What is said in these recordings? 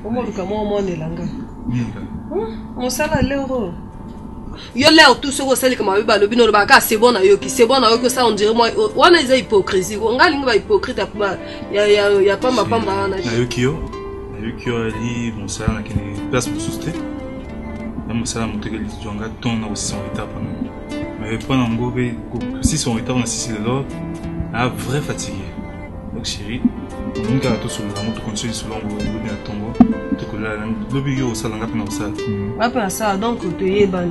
Comment le comment on est langa? On sala l'euro. Yo là tout ce que c'est comme le bino le baka c'est bon ayo qui c'est bon ayo que ça on dirait moi on a hypocrisie. On a linga hypocrite ya pas ma pamba na. Ayo kio ali mon sala qui est place pour souster. Mon sala monte que les gens ton aussi son état pas nous. Mais pendant ngo si son état on a si c'est là a vrai fatigué. Donc chérie on a tout sur le moto continue sur l'angle de la tombe. Tout que là le bio ça langa pas ça. Après ça donc tu y ban.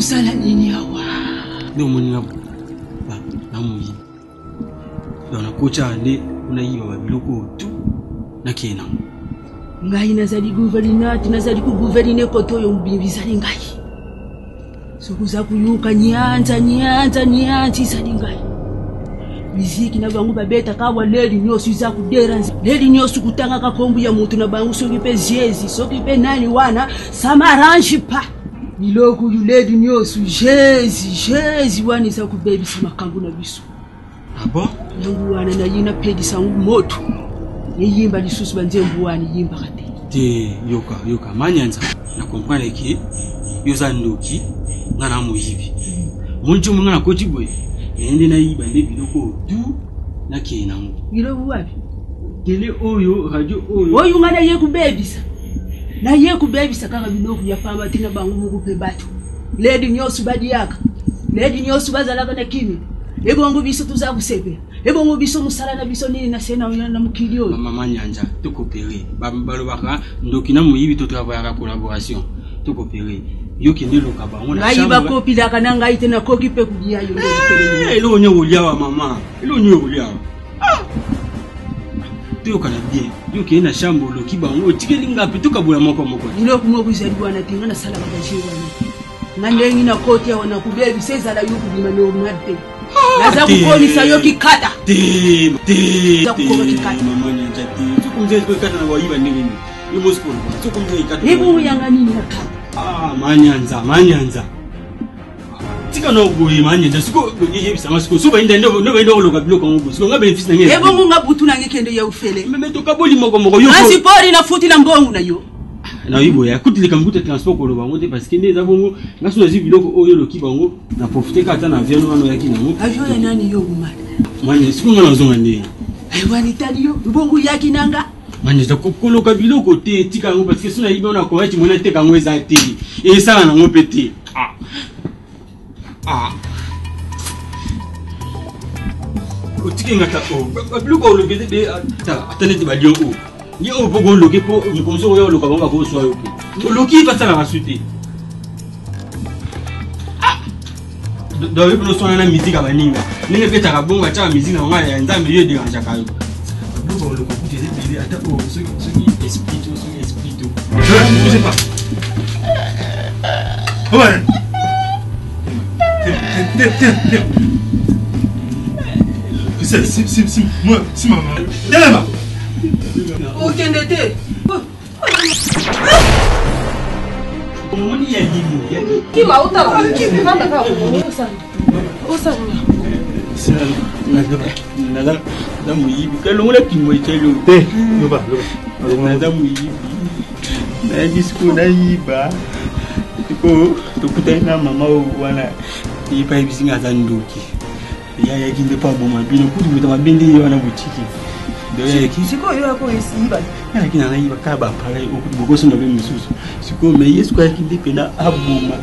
Sala nini hawa ndio mwenye ba na muyi dona kocha ande unayiba babiloko tu nakena ngai nazali guverinati nazali ku governine koto yo mbibizali ngai sokuza kuyuka nyanza izali ngai miziki na bangu babeta kawa leli nyosu za kudera leli nyosu kutanga kakombu ya mutu na bangu sokipe jezi sokipe nani wana samaranji pa Miloko yuledi nyosu jezi wani za kubebi sama kangu na bisu. Abo? Yangu wana na yina pedi sangu moto. Yimba lisusu banze mbuwani yimba kate. Te yoka manyanza na comprendre ki yoza ndoki ngana mu hivi. Munju mungana kochi boy. Ende na yiba le biloko du na kena ngo. Biloko wapi? Tele oyo radio oyo. Oyo ngana ye kubebisa. Na ye kubebisa kaka biloko ya fama tina bangu mukupe batu. Ledi nyosu badi yaka. Ledi nyosu bazalaka na kimi. Ebo ngo biso tuza kusepe. Ebo ngo biso musala na biso nini na sena na mukilio. Mama nyanja to coopérer. Balo baka ndoki na muyibi to travailler en collaboration. To coopérer. Yoki ndelo kaba ngona shamba. Ngai ba kopi la kana ngai tena koki pe kudia yo ndo. Elo nyo uliawa mama. Elo nyo uliawa. Tuyo kana bien. Yoki na shamba lo kibango tikeli ngapi tukabula moko. Nilo kumoko zali bwana tinga na sala bakaje bwana. Ngandengi na koti ya wana kubebi seza la yuku bima no ngade. Naza kukoni sayoki kata. Te. Zakukoka kikata. Mama nyanja te. Tukunze kwa kata na waiba nini. Yumo sport. Tukunze kata. Hebu yanga nini na kata. Manyanza. Tika no boyi manyanza siko ngiye bisama siko suba ndo loka bloka ngo siko nga benefits na ngeke. Hebu nga butu na ngeke ndo ya ufele. Meme to kaboli moko yoko. Asipori na futi na mbongu na yo. na yibo ya kuti likambuta transport ko lobango te parce que ndeza bongo ngaso na zibiloko oyo loki bango na profiter kata na avion ngano yaki nango avion ya nani yo mwana manje siku ngana zonga ndi aiwani tani yo bongo yaki nanga manje ta kokoloka biloko te tika ngo parce que sona yibo na ko yati mona te kango eza te e sala nango pete otiki ngata o biloko lokete de atane te balion o ni o pogo loke po comme ça o loka bonga ko so yo pe loki pa sala masute do yo no sona na musique abaninga ninge peta ka bonga cha musique na ngala ya nzambe yo de anja kayo biloko loko kuti ze bili ata o so esprit je sais pas ouais si maman. Délema. Okende te. Omoni ya nini? Kima utala. Kima ndaka ko. Osa. Na muyibi kalo ngula kimwe chelo. Te, loba. Na muyibi. Na disco na yiba. Tipo, tukutana mama wana. Ipa ibisinga zanduki. Ya kinde pa boma bino kuti muta mabindi yana butiki do ya ki siko yo ko isiba ya kina na iba ka ba pala okuti bokoso ndo be misusu siko me yesu ka kinde pena aboma